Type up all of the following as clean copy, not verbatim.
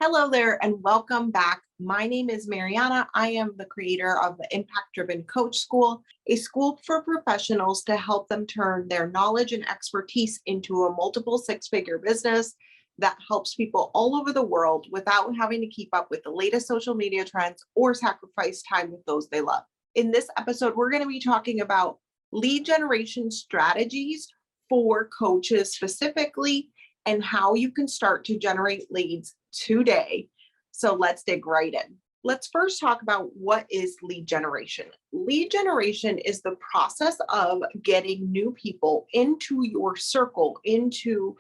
Hello there and welcome back. My name is Mariana. I am the creator of the Impact Driven Coach School, a school for professionals to help them turn their knowledge and expertise into a multiple six-figure business that helps people all over the world without having to keep up with the latest social media trends or sacrifice time with those they love. In this episode, we're going to be talking about lead generation strategies for coaches specifically and how you can start to generate leads today. So let's dig right in. Let's first talk about what is lead generation. Lead generation is the process of getting new people into your circle, into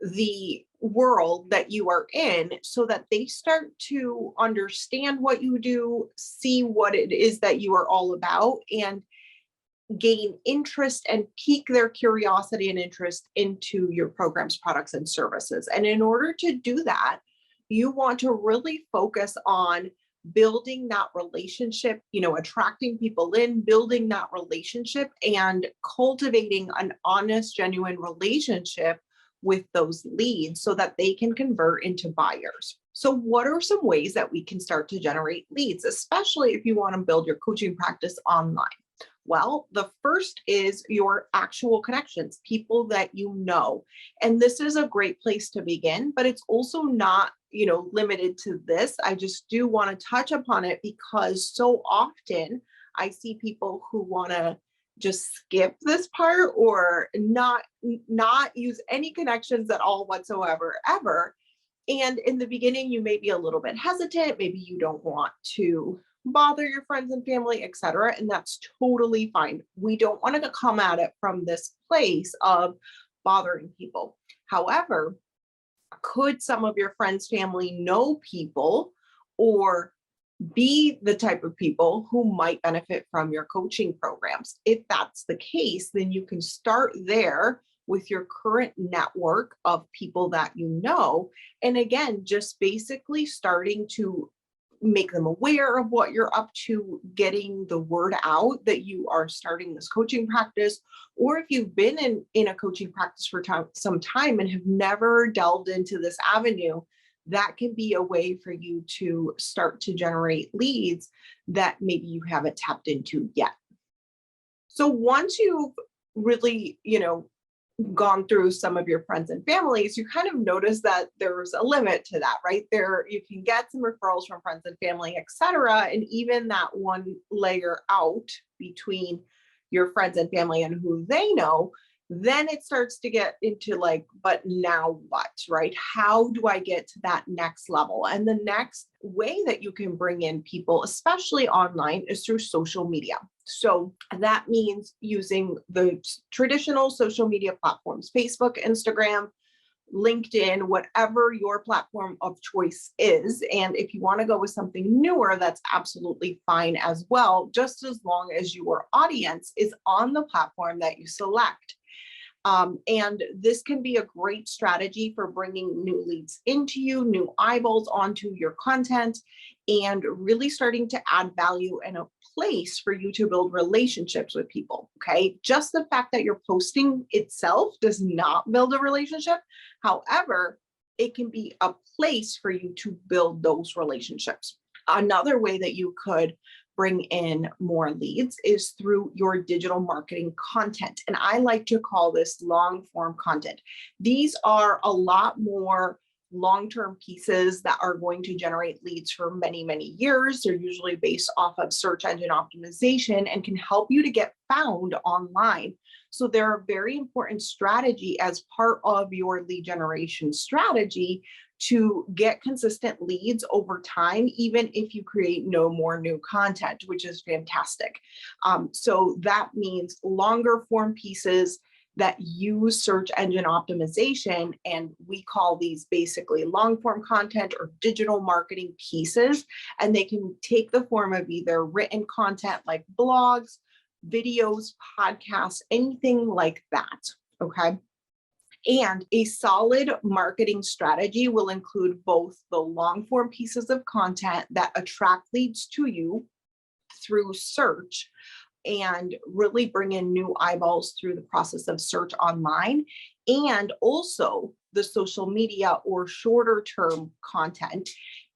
the world that you are in, so that they start to understand what you do, see what it is that you are all about, and gain interest and pique their curiosity and interest into your programs, products, and services. And in order to do that, you want to really focus on building that relationship, attracting people in, building that relationship, and cultivating an honest, genuine relationship with those leads so that they can convert into buyers. So what are some ways that we can start to generate leads, especially if you want to build your coaching practice online? Well, the first is your actual connections, people that you know. And this is a great place to begin, but it's also not, limited to this. I just do want to touch upon it because so often I see people who want to just skip this part or not use any connections at all whatsoever, ever. And in the beginning, you may be a little bit hesitant. Maybe you don't want to bother your friends and family, etc. And that's totally fine. We don't want to come at it from this place of bothering people. However, could some of your friends, family know people or be the type of people who might benefit from your coaching programs? If that's the case, then you can start there with your current network of people that you know. And again, just basically starting to make them aware of what you're up to, getting the word out that you are starting this coaching practice. Or if you've been in a coaching practice for some time and have never delved into this avenue, that can be a way for you to start to generate leads that maybe you haven't tapped into yet. So once you've really, gone through some of your friends and families, you kind of notice that there's a limit to that, right? There, you can get some referrals from friends and family, etc. And even that one layer out between your friends and family and who they know, then it starts to get into like, but now what, right? How do I get to that next level? And the next way that you can bring in people, especially online, is through social media. So that means using the traditional social media platforms, Facebook, Instagram, LinkedIn, whatever your platform of choice is. And if you want to go with something newer, that's absolutely fine as well, just as long as your audience is on the platform that you select. And this can be a great strategy for bringing new leads into you, new eyeballs onto your content, and really starting to add value and a place for you to build relationships with people. Okay. Just the fact that you're posting itself does not build a relationship. However, it can be a place for you to build those relationships. Another way that you could bring in more leads is through your digital marketing content. And I like to call this long form content. These are a lot more long-term pieces that are going to generate leads for many, many years. They're usually based off of search engine optimization and can help you to get found online. So they're a very important strategy as part of your lead generation strategy to get consistent leads over time, even if you create no more new content, which is fantastic. So that means longer form pieces that use search engine optimization, and we call these basically long form content or digital marketing pieces, and they can take the form of either written content like blogs, videos, podcasts, anything like that, okay? And a solid marketing strategy will include both the long form pieces of content that attract leads to you through search and really bring in new eyeballs through the process of search online, and also the social media or shorter term content.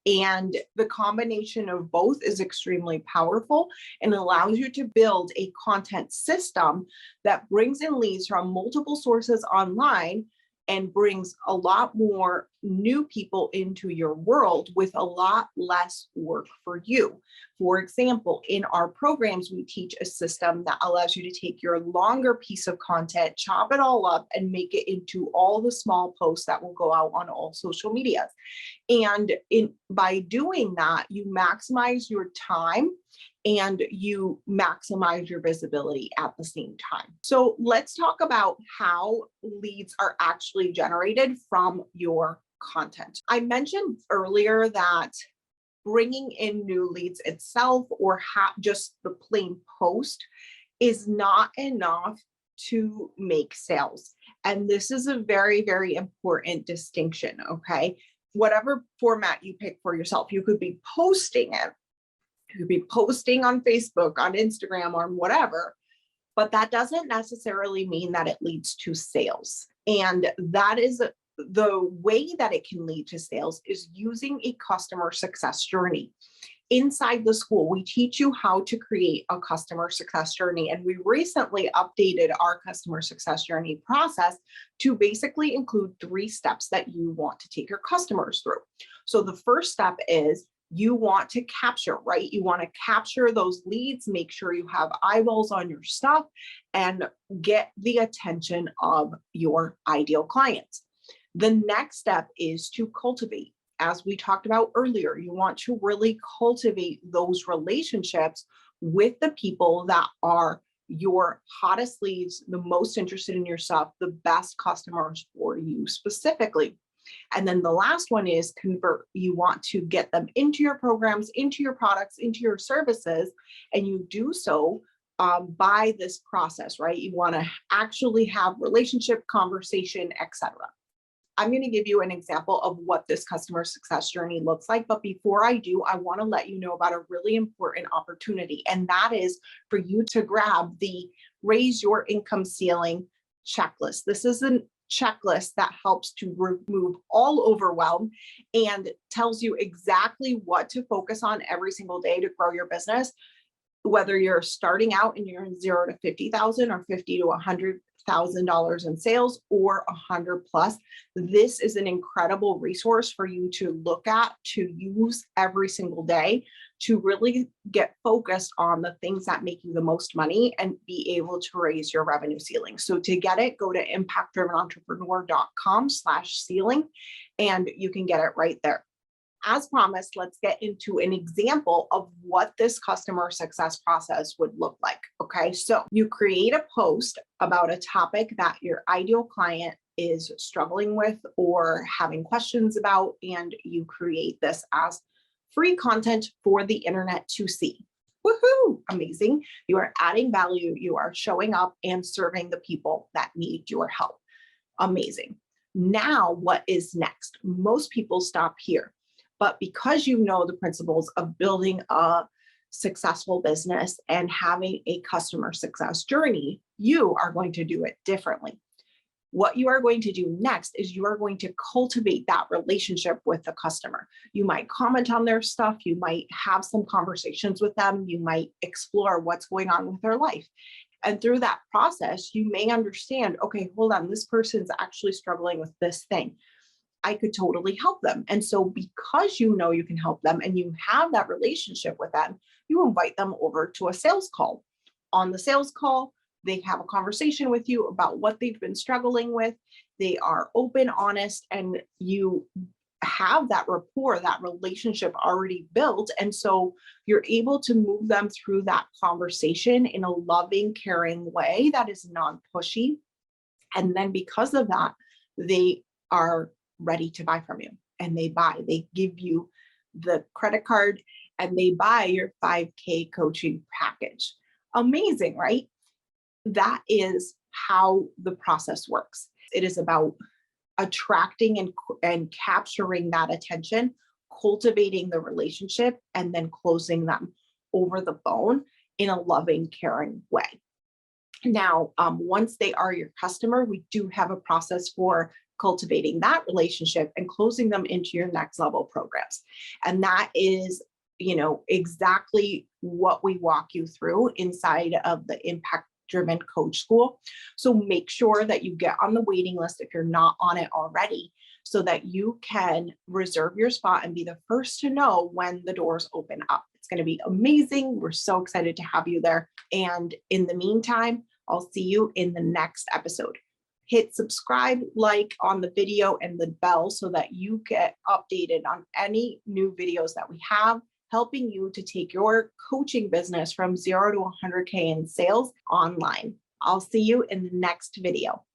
And the combination of both is extremely powerful and allows you to build a content system that brings in leads from multiple sources online and brings a lot more new people into your world with a lot less work for you. For example, in our programs, we teach a system that allows you to take your longer piece of content, chop it all up, and make it into all the small posts that will go out on all social medias. And by doing that, you maximize your time and you maximize your visibility at the same time. So let's talk about how leads are actually generated from your content. I mentioned earlier that bringing in new leads itself or just the plain post is not enough to make sales. And this is a very, very important distinction, okay? Whatever format you pick for yourself, you could be posting it. You could be posting on Facebook, on Instagram, or whatever, but that doesn't necessarily mean that it leads to sales. And that is the way that it can lead to sales is using a customer success journey. Inside the school, we teach you how to create a customer success journey. And we recently updated our customer success journey process to basically include 3 steps that you want to take your customers through. So the first step is you want to capture, right? You want to capture those leads, make sure you have eyeballs on your stuff, and get the attention of your ideal clients. The next step is to cultivate. As we talked about earlier, you want to really cultivate those relationships with the people that are your hottest leads, the most interested in your stuff, the best customers for you specifically. And then the last one is convert. You want to get them into your programs, into your products, into your services, and you do so by this process, right? You want to actually have relationship, conversation, etc. I'm going to give you an example of what this customer success journey looks like. But before I do, I want to let you know about a really important opportunity. And that is for you to grab the Raise Your Income Ceiling checklist. This is a checklist that helps to remove all overwhelm and tells you exactly what to focus on every single day to grow your business. Whether you're starting out and you're in 0 to 50,000 or 50 to $100,000 in sales or 100 plus, this is an incredible resource for you to look at, to use every single day, to really get focused on the things that make you the most money and be able to raise your revenue ceiling. So to get it, go to impactdrivenentrepreneur.com/ceiling and you can get it right there. As promised, let's get into an example of what this customer success process would look like. Okay, so you create a post about a topic that your ideal client is struggling with or having questions about, and you create this as free content for the internet to see. Woohoo! Amazing. You are adding value. You are showing up and serving the people that need your help. Amazing. Now, what is next? Most people stop here. But because you know the principles of building a successful business and having a customer success journey, you are going to do it differently. What you are going to do next is you are going to cultivate that relationship with the customer. You might comment on their stuff. You might have some conversations with them. You might explore what's going on with their life. And through that process, you may understand, okay, hold on, this person's actually struggling with this thing. I could totally help them. And so because you know you can help them and you have that relationship with them, you invite them over to a sales call. On the sales call, they have a conversation with you about what they've been struggling with. They are open, honest, and you have that rapport, that relationship already built. And so you're able to move them through that conversation in a loving, caring way that is non-pushy. And then because of that, they are ready to buy from you, and they give you the credit card and they buy your 5K coaching package. Amazing, right? That is how the process works. It is about attracting and capturing that attention, cultivating the relationship, and then closing them over the phone in a loving, caring way. Now, once they are your customer, we do have a process for cultivating that relationship and closing them into your next level programs. And that is, exactly what we walk you through inside of the Impact Driven Coach School. So make sure that you get on the waiting list if you're not on it already, so that you can reserve your spot and be the first to know when the doors open up. It's going to be amazing. We're so excited to have you there. And in the meantime, I'll see you in the next episode. Hit subscribe, like on the video, and the bell so that you get updated on any new videos that we have, helping you to take your coaching business from 0 to 100K in sales online. I'll see you in the next video.